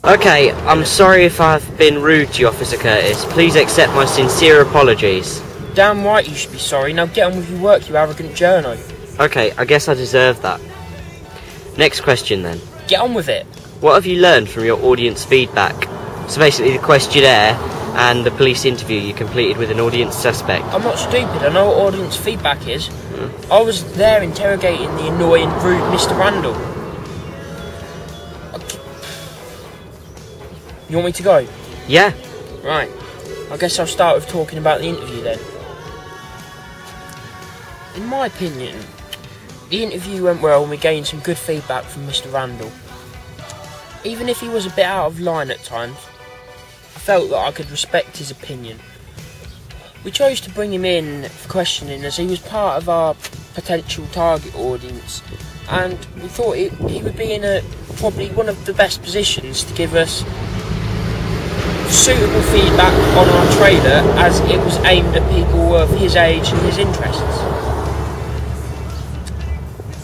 Okay, I'm sorry if I've been rude to you, Officer Curtis. Please accept my sincere apologies. Damn right you should be sorry. Now get on with your work, you arrogant journo. Okay, I guess I deserve that. Next question then. Get on with it. What have you learned from your audience feedback? So basically the questionnaire and the police interview you completed with an audience suspect. I'm not stupid, I know what audience feedback is. I was there interrogating the annoying, rude Mr. Randall. You want me to go? Yeah. Right. I guess I'll start with talking about the interview then. In my opinion, the interview went well and we gained some good feedback from Mr. Randall. Even if he was a bit out of line at times, I felt that I could respect his opinion. We chose to bring him in for questioning as he was part of our potential target audience, and we thought he would be in probably one of the best positions to give us suitable feedback on our trailer, as it was aimed at people of his age and his interests.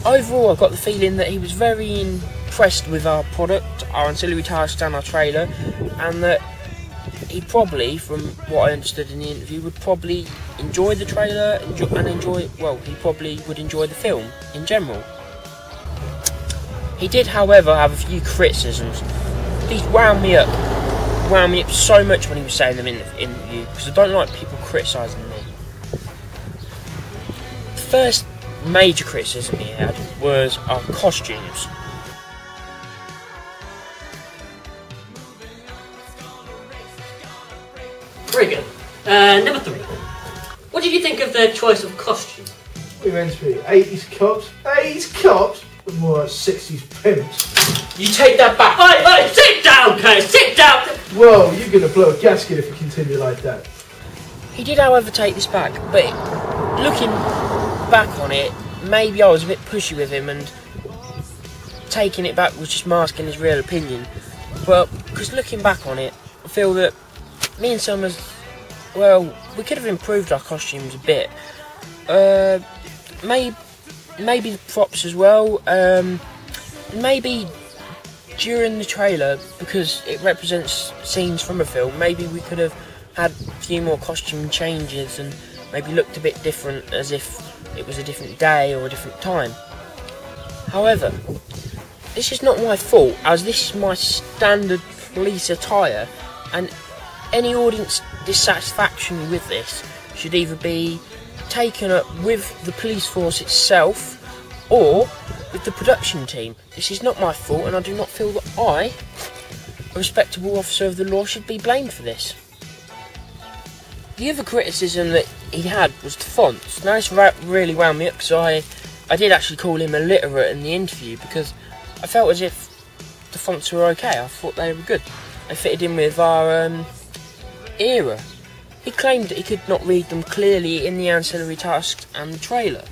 Overall, I got the feeling that he was very impressed with our product, our ancillary tasks and our trailer, and that he probably, from what I understood in the interview, would probably enjoy the trailer he probably would enjoy the film in general. He did, however, have a few criticisms. These wound me up so much when he was saying them in the interview, because I don't like people criticising me. The first major criticism he had was our costumes. Very good. Number 3. What did you think of their choice of costume? We went to be 80s cops. 80s cops? More like 60s pimps. You take that back. Hey, sit down, Curtis, sit down! Whoa, you're going to blow a gasket if you continue like that. He did, however, take this back, but looking back on it, maybe I was a bit pushy with him, and taking it back was just masking his real opinion. But, because looking back on it, I feel that me and Summers, well, we could have improved our costumes a bit. Maybe the props as well. Maybe during the trailer, because it represents scenes from a film, maybe we could have had a few more costume changes and maybe looked a bit different, as if it was a different day or a different time. However, this is not my fault, as this is my standard police attire, and any audience dissatisfaction with this should either be taken up with the police force itself or with the production team. This is not my fault, and I do not feel that I, a respectable officer of the law, should be blamed for this. The other criticism that he had was the fonts. Now this really wound me up, because I did actually call him illiterate in the interview, because I felt as if the fonts were okay. I thought they were good. They fitted in with our era. He claimed that he could not read them clearly in the ancillary tasks and the trailer.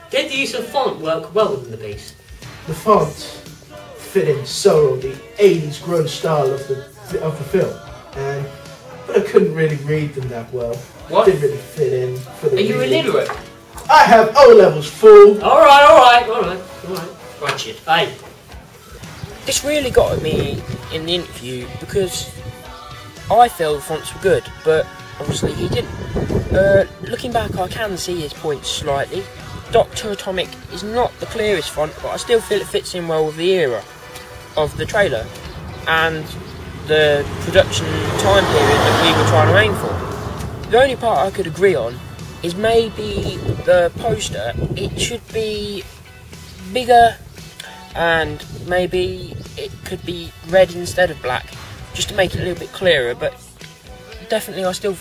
Did the use of font work well within the piece? The font fit in so well, the 80s grown style of the film, but I couldn't really read them that well. What? Didn't really fit in for the Are you reading. illiterate? I have O levels, fool. Alright. Right, shit. Hey. This really got at me in the interview, because I feel the fonts were good, but obviously he didn't. Looking back, I can see his points slightly. Dr. Atomic is not the clearest font, but I still feel it fits in well with the era of the trailer and the production time period that we were trying to aim for. The only part I could agree on is maybe the poster. It should be bigger, and maybe it could be red instead of black, just to make it a little bit clearer. But definitely I feel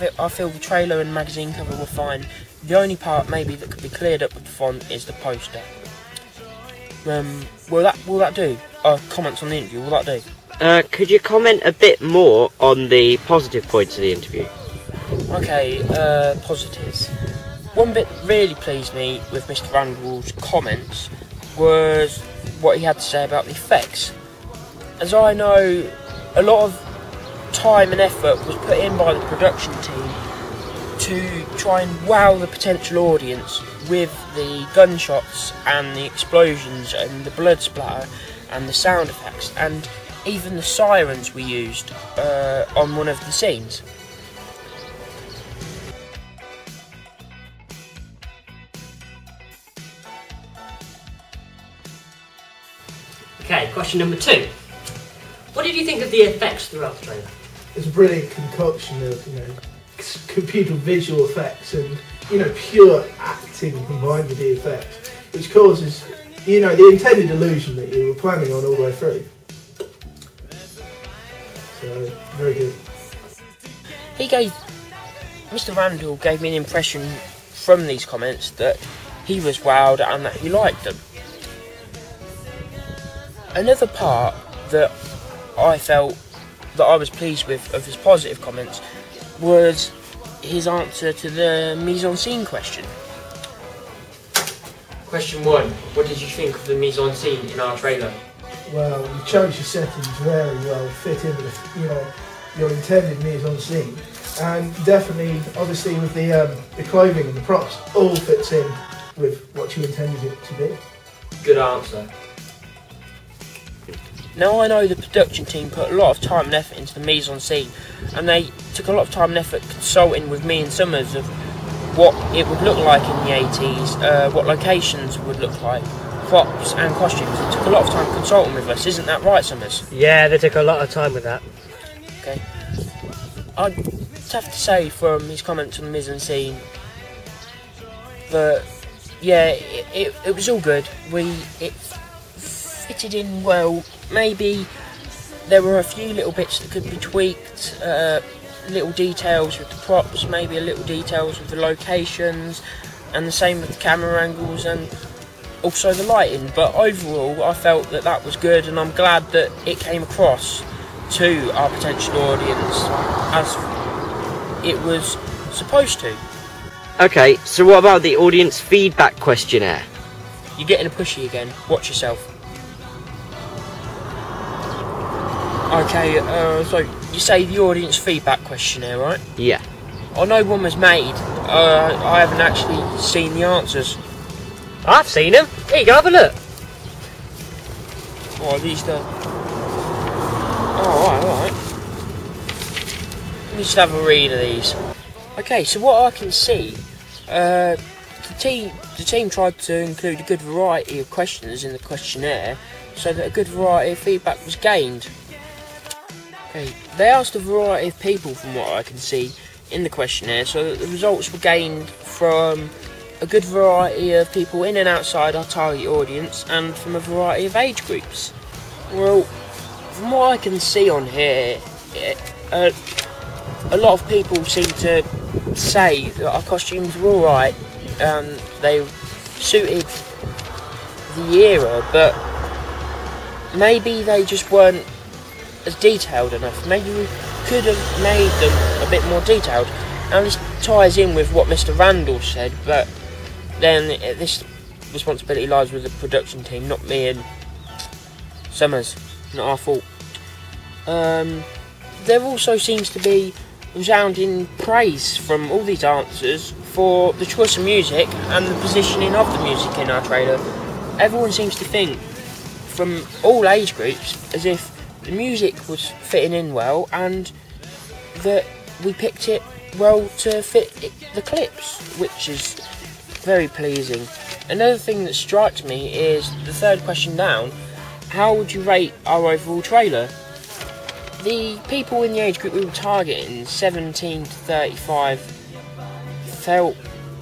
the trailer and magazine cover were fine. The only part maybe that could be cleared up with the font is the poster. Will that do? Comments on the interview, will that do? Could you comment a bit more on the positive points of the interview? Okay, positives. One bit that really pleased me with Mr. Randall's comments was what he had to say about the effects. As I know, a lot of time and effort was put in by the production team to try and wow the potential audience with the gunshots and the explosions and the blood splatter and the sound effects and even the sirens we used on one of the scenes. Okay, question number 2. What did you think of the effects throughout the trailer? It's a brilliant concoction of, computer visual effects and, pure acting combined with the effects, which causes, the intended illusion that you were planning on all the way through. So, very good. Mr. Randall gave me an impression from these comments that he was wowed and that he liked them. Another part that I felt that I was pleased with of his positive comments was his answer to the mise-en-scene question. Question 1. What did you think of the mise-en-scene in our trailer? Well, you chose your settings very well, fit in with, your intended mise-en-scene, and definitely, obviously, with the clothing and the props, all fits in with what you intended it to be. Good answer. Now I know the production team put a lot of time and effort into the mise-en-scene, and they took a lot of time and effort consulting with me and Summers of what it would look like in the 80s, what locations would look like, props and costumes. It took a lot of time consulting with us, isn't that right, Summers? Yeah, they took a lot of time with that. Okay. I'd have to say from his comments on the mise-en-scene that, yeah, it was all good. It fitted in well. Maybe there were a few little bits that could be tweaked, little details with the props, maybe a little details with the locations, and the same with the camera angles and also the lighting. But overall, I felt that that was good, and I'm glad that it came across to our potential audience as it was supposed to. Okay, so what about the audience feedback questionnaire? You're getting a pushy again. Watch yourself. Okay, so you say the audience feedback questionnaire, right? Yeah. I know one was made. I haven't actually seen the answers. I've seen them. Here you go, have a look. Oh, these don't. Oh, alright. Let me just have a read of these. Okay, so what I can see, the team tried to include a good variety of questions in the questionnaire so that a good variety of feedback was gained. Okay, they asked a variety of people from what I can see in the questionnaire so that the results were gained from a good variety of people in and outside our target audience and from a variety of age groups. Well, from what I can see on here, a lot of people seem to say that our costumes were alright, they suited the era, but maybe they just weren't as detailed enough. Maybe we could have made them a bit more detailed. Now this ties in with what Mr. Randall said, but then this responsibility lies with the production team, not me and Summers. Not our fault. There also seems to be resounding praise from all these answers for the choice of music and the positioning of the music in our trailer. Everyone seems to think, from all age groups, as if the music was fitting in well and that we picked it well to fit the clips, which is very pleasing. Another thing that strikes me is the third question down. How would you rate our overall trailer? The people in the age group we were targeting, 17 to 35, felt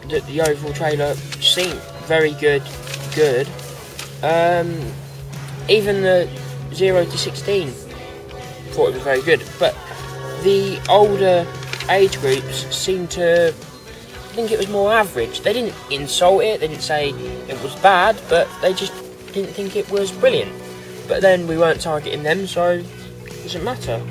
that the overall trailer seemed very good. Even the 0 to 16 thought it was very good, but the older age groups seemed to think it was more average. They didn't insult it, they didn't say it was bad, but they just didn't think it was brilliant. But then we weren't targeting them, so it doesn't matter.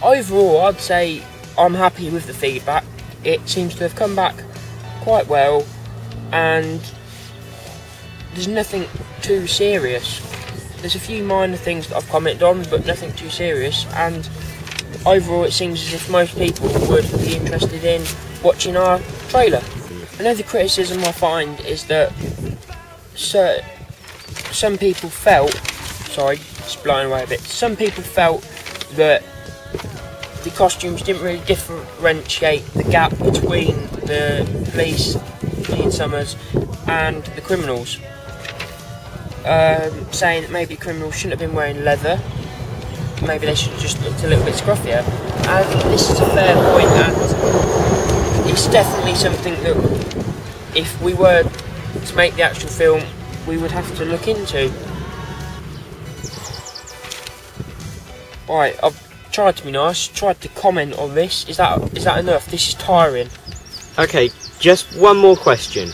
Overall, I'd say I'm happy with the feedback. It seems to have come back quite well, and there's nothing too serious. there's a few minor things that I've commented on, but nothing too serious, and overall it seems as if most people would be interested in watching our trailer. Another criticism I find is that some people felt, sorry, just blowing away a bit, some people felt that the costumes didn't really differentiate the gap between the police, Ian Summers, and the criminals. Saying that maybe criminals shouldn't have been wearing leather, maybe they should have just looked a little bit scruffier. I think this is a fair point, and it's definitely something that if we were to make the actual film we would have to look into. Right, I've tried to be nice, tried to comment on this. Is that enough? This is tiring. Okay, just one more question.